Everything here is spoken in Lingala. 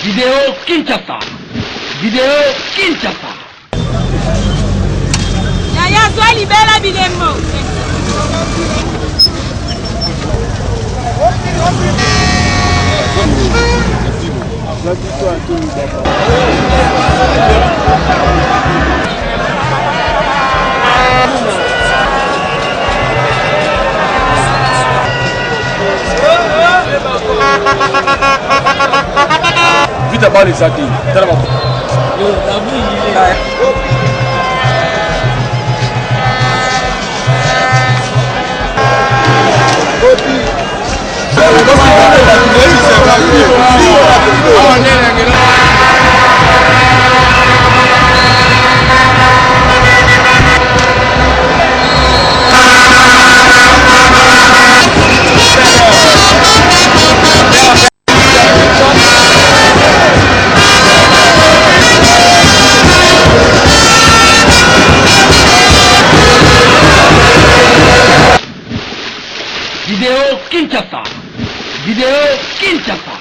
ビデオ切っちゃった。ビデオ切っちゃった。Yaya, toi libère Bidembo. Vite à bas les sacs.ビデオ切っちゃった。ビデオ切っちゃった。